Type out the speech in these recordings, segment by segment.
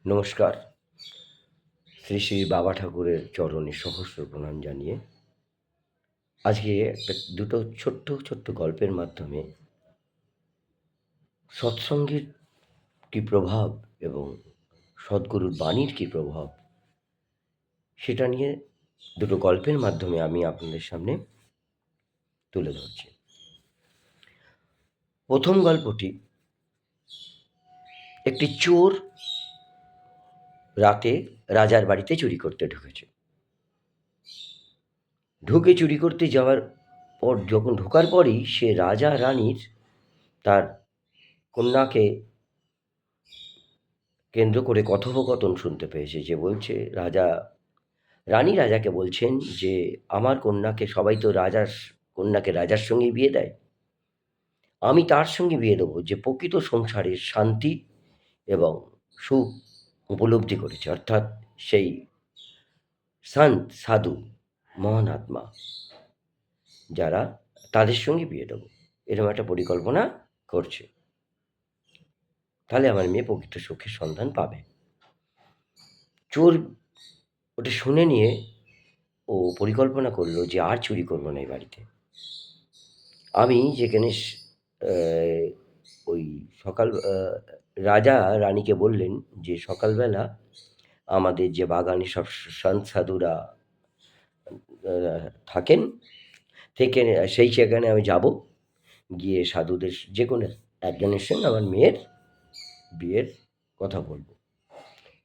নমস্কার। শ্রী শ্রী বাবা ঠাকুরের চরণে সহস্র প্রণাম জানিয়ে আজকে দুটো ছোট্ট ছোট্ট গল্পের মাধ্যমে সৎসঙ্গের কী প্রভাব এবং সদ্গুরুর বাণীর কী প্রভাব সেটা নিয়ে দুটো গল্পের মাধ্যমে আমি আপনাদের সামনে তুলে ধরছি। প্রথম গল্পটি, একটি চোর রাতে রাজার বাড়িতে চুরি করতে ঢুকেছে। চুরি করতে যাওয়ার পর যখন ঢোকার পরেই সে রাজা রানীর তার কন্যাকে কেন্দ্র করে কথোপকথন শুনতে পেয়েছে, যে বলছে রানী রাজাকে বলছেন যে আমার কন্যাকে সবাই তো কন্যাকে রাজার সঙ্গে বিয়ে দেয়, আমি তার সঙ্গে বিয়ে দেবো যে প্রকৃত সংসারের শান্তি এবং সুখ উপলব্ধি করেছে, অর্থাৎ সেই সন্ত সাধু মহান আত্মা যারা, তাদের সঙ্গে বিয়ে দেবো, এরকম একটা পরিকল্পনা করছে। তাহলে আমার মেয়ে প্রকৃত সুখের সন্ধান পাবে। চোর ওটা শুনে নিয়ে ও পরিকল্পনা করলো যে আর চুরি করবো না এই বাড়িতে। আমি যেখানে ওই সকাল রাজা রানীকে বললেন যে সকালবেলা আমাদের যে বাগানে সব সন্ত সাধুরা থাকেন, সেই সেখানে আমি যাব, গিয়ে সাধুদের যে কোনো একজনের সঙ্গে আমার মেয়ের বিয়ের কথা বলবো।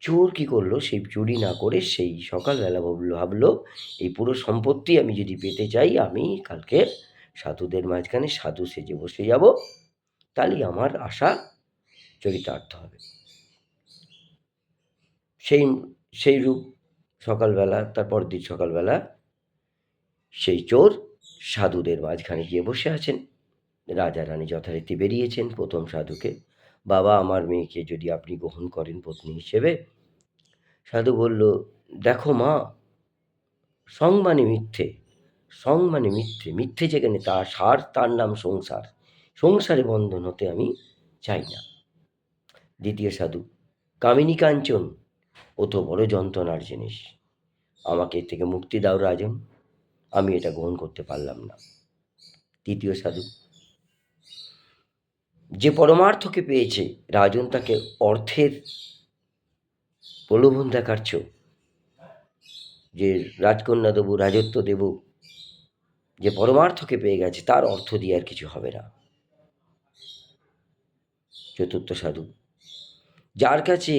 চোর কী করলো, সেই চুরি না করে সেই সকালবেলা ভাবলো এই পুরো সম্পত্তি আমি যদি পেতে চাই, আমি কালকে সাধুদের মাঝখানে সাধু সেজে বসে যাব, তাহলেই আমার আশা চরিতার্থ হবে। সেই রূপ সকালবেলা, তারপর দিন সকালবেলা সেই চোর সাধুদের মাঝখানে গিয়ে বসে আছেন। রাজা রানী যথারীতি বেরিয়েছেন প্রথম সাধুকে, বাবা আমার মেয়েকে যদি আপনি গ্রহণ করেন পত্নী হিসেবে। সাধু বলল, দেখো মা, সং মানে মিথ্যে, সং মানে মিথ্যে, মিথ্যে যেখানে তার সার, তার নাম সংসার, সংসারে বন্ধন হতে আমি চাই না। দ্বিতীয় সাধু, কামিনী কাঞ্চন ও তো বড় যন্ত্রণার জিনিস, আমাকে এর থেকে মুক্তি দাও রাজন, আমি এটা গ্রহণ করতে পারলাম না। তৃতীয় সাধু, যে পরমার্থকে পেয়েছে রাজন তাকে অর্থের প্রলোভন দেখাচ্ছ, যে রাজকন্যা দেব, রাজত্ব দেব, যে পরমার্থকে পেয়ে গেছে তার অর্থ দিয়ে আর কিছু হবে না। চতুর্থ সাধু, যার কাছে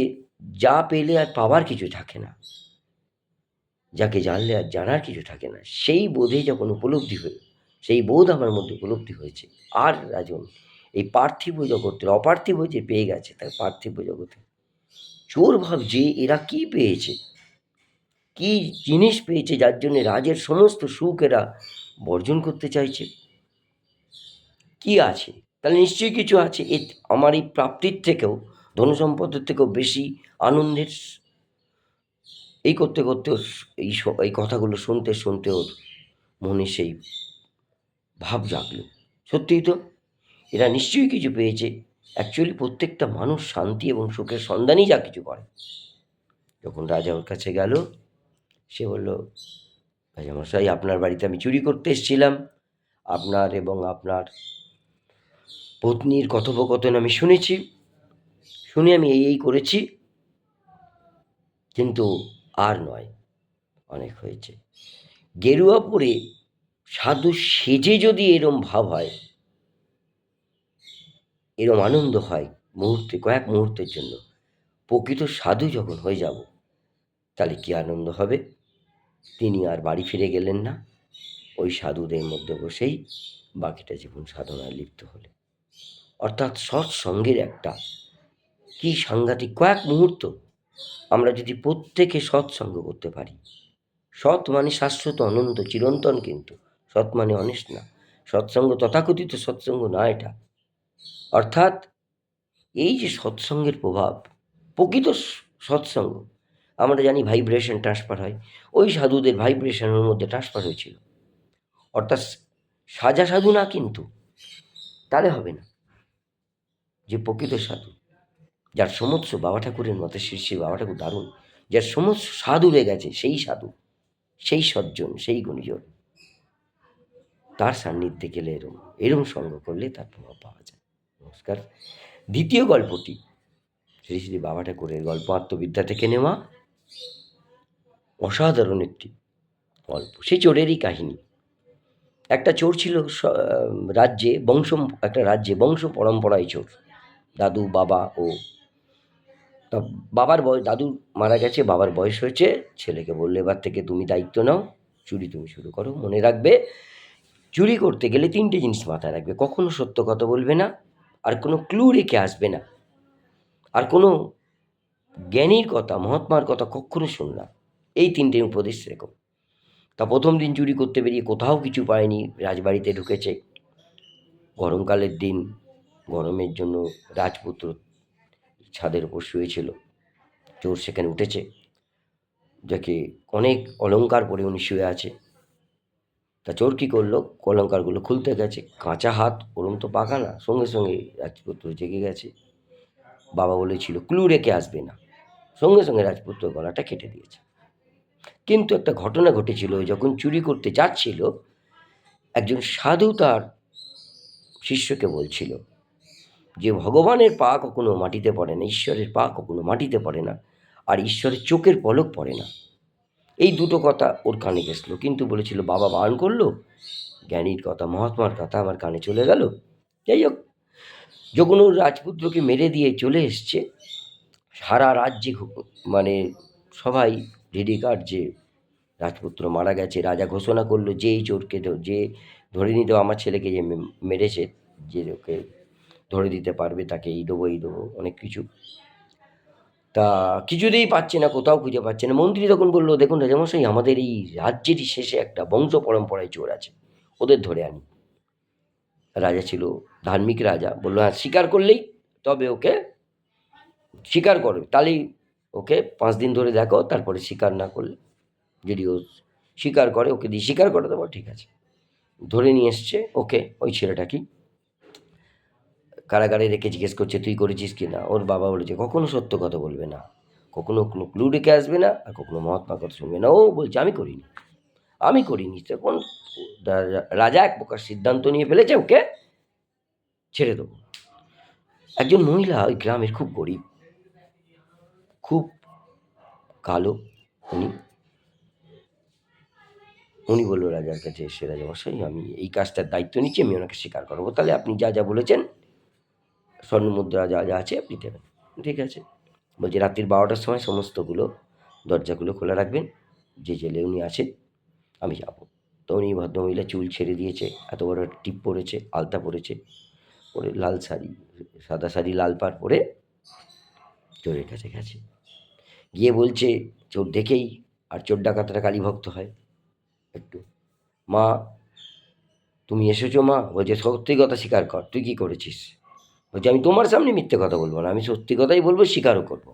যা পেলে আর পাওয়ার কিছু থাকে না, যাকে জানলে আর জানার কিছু থাকে না, সেই বোধে যখন উপলব্ধি হয়ে, সেই বোধ আমার মধ্যে উপলব্ধি হয়েছে, আর রাজন এই পার্থিব জগতের অপার্থিব যে পেয়ে গেছে, তার পার্থিব জগতে চোর ভাবছে এরা কি পেয়েছে, কি জিনিস পেয়েছে যার জন্য রাজের সমস্ত সুখ এরা বর্জন করতে চাইছে। কি আছে? তাহলে নিশ্চয়ই কিছু আছে। আমার এই প্রাপ্তির থেকেও, ধনসম্পদের থেকেও বেশি আনন্দের। এই করতে করতে এই কথাগুলো শুনতে শুনতে ওর মনে সেই ভাব জাগলো, সত্যিই তো এরা নিশ্চয়ই কিছু পেয়েছে। অ্যাকচুয়ালি প্রত্যেকটা মানুষ শান্তি এবং সুখের সন্ধানই যা কিছু করে। যখন রাজা ওর কাছে গেল, সে বলল, রাজামশাই, আপনার বাড়িতে আমি চুরি করতে এসেছিলাম, আপনার এবং আপনার পত্নীর কথোপকথন আমি শুনেছি, শুনে আমি এই করেছি, কিন্তু আর নয়, অনেক হয়েছে। গেরুয়া পরে সাধু সেজে যদি এরম ভাব হয়, এরম আনন্দ হয় মুহূর্তে, কয়েক মুহূর্তের জন্য, প্রকৃত সাধু যখন হয়ে যাব তাহলে কি আনন্দ হবে। তিনি আর বাড়ি ফিরে গেলেন না, ওই সাধুদের মধ্যে বসেই বাকিটা জীবন সাধনায় লিপ্ত হলেন। অর্থাৎ সৎসঙ্গের একটা কি সাংঘাতিক কয়েক মুহূর্ত, আমরা যদি প্রত্যেকে সৎসঙ্গ করতে পারি। সৎ মানে শাশ্বত, অনন্ত, চিরন্তন, কিন্তু সৎ মানে অনিষ্ট না। সৎসঙ্গ তথাকথিত সৎসঙ্গ না এটা। অর্থাৎ এই যে সৎসঙ্গের প্রভাব, প্রকৃত সৎসঙ্গ, আমরা জানি ভাইব্রেশন ট্রান্সফার হয়, ওই সাধুদের ভাইব্রেশনের মধ্যে ট্রান্সফার হয়েছিল। অর্থাৎ সাজা সাধু না, কিন্তু তাহলে হবে না, যে প্রকৃত সাধু যার সমস্ত বাবা ঠাকুরের মতে, শ্রী শ্রী বাবা ঠাকুর দারুণ, যার সমস্ত স্বাদ উড়ে গেছে, সেই সাধু, সেই সজ্জন, সেই গুণীজন, তার সান্নিধ্যে গেলে এরম সঙ্গ করলে তার প্রভাব পাওয়া যায়। নমস্কার। দ্বিতীয় গল্পটি শ্রী শ্রী বাবা ঠাকুরের গল্প, আত্মবিদ্যা থেকে নেওয়া, অসাধারণ একটি গল্প। সেই চোরেরই কাহিনী। একটা চোর ছিল রাজ্যে, একটা রাজ্যে বংশ পরম্পরায় চোর, দাদু, বাবা ও তা বাবার দাদুর মারা গেছে, বাবার বয়স হয়েছে, ছেলেকে বললে এবার থেকে তুমি দায়িত্ব নাও, চুরি তুমি শুরু করো। মনে রাখবে, চুরি করতে গেলে 3টে জিনিস মাথায় রাখবে: কখনো সত্য কথা বলবে না, আর কোনো ক্লু রেখে আসবে না, আর কোনো জ্ঞানীর কথা, মহাত্মার কথা কখনো শুন না। এই 3টে উপদেশ রেখো। তা প্রথম দিন চুরি করতে বেরিয়ে কোথাও কিছু পায়নি, রাজবাড়িতে ঢুকেছে। গরমকালের দিন, গরমের জন্য রাজপুত্র ছাদের উপর শুয়েছিল। চোর সেখানে উঠেছে, যাকে অনেক অলংকার পরে উনি শুয়ে আছে। তা চোর কী করলো, অলংকারগুলো খুলতে গেছে, কাঁচা হাত, ওরম তো পাকা না, সঙ্গে সঙ্গে রাজপুত্র জেগে গেছে। বাবা বলেছিল ক্লু রেখে আসবে না, সঙ্গে সঙ্গে রাজপুত্র গলাটা কেটে দিয়েছে। কিন্তু একটা ঘটনা ঘটেছিল, যখন চুরি করতে যাচ্ছিল, একজন সাধু তার শিষ্যকে বলছিল যে ভগবানের পা কখনো মাটিতে পড়ে না, ঈশ্বরের পা কখনো মাটিতে পড়ে না, আর ঈশ্বরের চোখের পলক পড়ে না। এই দুটো কথা ওর কানে গেছিল, কিন্তু বলেছিল বাবা বারণ করলো, জ্ঞানীর কথা, মহাত্মার কথা আমার কানে চলে গেল। যাই হোক, যখন ওর রাজপুত্রকে মেরে দিয়ে চলে এসছে, সারা রাজ্যে মানে সবাই রেডিকার যে রাজপুত্র মারা গেছে, রাজা ঘোষণা করলো যে এই চোরকে যে ধরে নিতে, আমার ছেলেকে যে মেরেছে, যে ওকে ধরে দিতে পারবে তাকে এই দেবো, এই দেবো, অনেক কিছু। তা কিছুতেই পাচ্ছে না, কোথাও খুঁজে পাচ্ছে না। মন্ত্রী তখন বললো, দেখুন রাজামশাই, আমাদের এই রাজ্যেরই শেষে একটা বংশ পরম্পরায় চোর আছে, ওদের ধরে আনি। রাজা ছিল ধার্মিক রাজা, বললো হ্যাঁ, স্বীকার করলেই তবে ওকে স্বীকার করবে, তাহলেই ওকে 5 দিন ধরে দেখো, তারপরে স্বীকার না করলে, যদি ও স্বীকার করে ওকে দিয়ে স্বীকার করে দেবো। ঠিক আছে, ধরে নিয়ে এসছে ওকে। ওই ছেলেটা কি কারাগারে রেখে জিজ্ঞেস করছে তুই করেছিস কি না। ওর বাবা বলেছে কখনো সত্য কথা বলবে না, কখনো কোনো ক্লু রেখে আসবে না, আর কখনো মহাত্মার কথা শুনবে না। ও বলছে আমি করিনি, আমি করিনি। তখন রাজা এক প্রকার সিদ্ধান্ত নিয়ে ফেলেছে, ওকে ছেড়ে দেবো। একজন মহিলা, ওই গ্রামের, খুব গরিব, খুব কালো, উনি উনি বললো রাজার কাছে এসে, রাজামশাই আমি এই কাজটার দায়িত্ব নিচ্ছি, আমি ওনাকে স্বীকার করবো, তাহলে আপনি যা যা বলেছেন, স্বর্ণমুদ্রা যা যা আছে আপনি দেবেন। ঠিক আছে। বলছে রাত্রির 12টার সময় সমস্তগুলো দরজাগুলো খোলা রাখবেন, যে জেলে উনি আছেন আমি যাব। তো উনি ভদ্রমহিলা চুল ছেড়ে দিয়েছে, এত বড় টিপ পরেছে, আলতা পরেছে, পরে লাল শাড়ি, সাদা শাড়ি, লাল পাড় পরে চোরের কাছে গেছে। গিয়ে বলছে, চোর দেখেই, আর চোর ডাকাতরা কালীভক্ত হয় একটু, মা তুমি এসেছো মা? বলছে সত্যি কথা স্বীকার কর, তুই কী করেছিস? বলছে আমি তোমার সামনে মিথ্যে কথা বলবো না, আমি সত্যি কথাই বলবো, স্বীকারও করবো।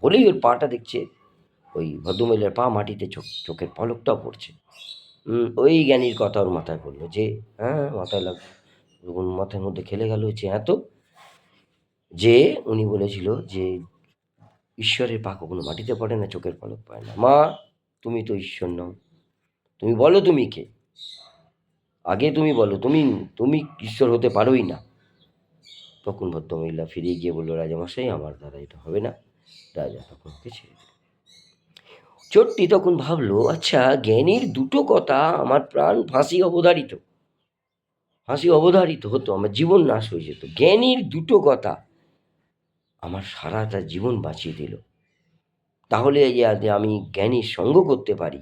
বলেই ওর পাটা দেখছে, ওই ভদ্রমহিলার পা মাটিতে, চোখের পলকটাও পড়ছে। ওই জ্ঞানীর কথা ওর মাথায় পড়লো, যে হ্যাঁ, মাথায় মাথার মধ্যে খেলে গেল হচ্ছে এত, যে উনি বলেছিল যে ঈশ্বরের পা কখনো মাটিতে পড়ে না, চোখের পলক পায় না। মা তুমি তো ঈশ্বর নও, তুমি বলো তুমি কে, আগে তুমি বলো, তুমি তুমি ঈশ্বর হতে পারোই না। তখন ভদ্রমহিলা ফিরে গিয়ে বললো, রাজামশাই আমার দ্বারা এটা হবে না। রাজা তখন ওকে ছেড়ে দিল। চোরটি তখন ভাবলো, আচ্ছা জ্ঞানীর দুটো কথা আমার প্রাণ ফাঁসি অবধারিত হতো, আমার জীবন নাশ হয়ে যেত। জ্ঞানীর দুটো কথা আমার সারাটা জীবন বাঁচিয়ে দিল। তাহলে যদি আমি জ্ঞানীর সঙ্গ করতে পারি,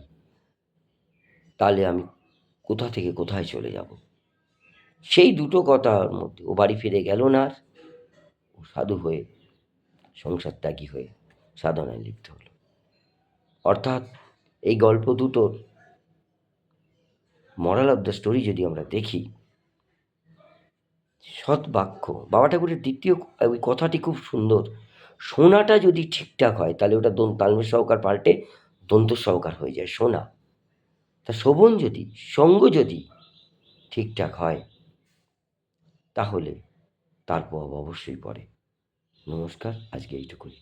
তাহলে আমি কোথা থেকে কোথায় চলে যাব। সেই দুটো কথার মধ্যে ও বাড়ি ফিরে গেল না, আর ও সাধু হয়ে, সংসার ত্যাগী হয়ে সাধনায় লিপ্ত হলো। অর্থাৎ এই গল্প দুটোর মরাল অফ দ্য স্টোরি যদি আমরা দেখি, সৎ বাক্য, বাবা ঠাকুরের দ্বিতীয় ওই কথাটি খুব সুন্দর, শোনাটা যদি ঠিকঠাক হয়, তাহলে ওটা তালমের সহকার পাল্টে দন্ত সহকার হয়ে যায় শোনা। তা শোভন যদি, সঙ্গ যদি ঠিকঠাক হয়, তাহলে তার প্রভাব অবশ্যই পড়ে। নমস্কার, আজকে এইটুকুই।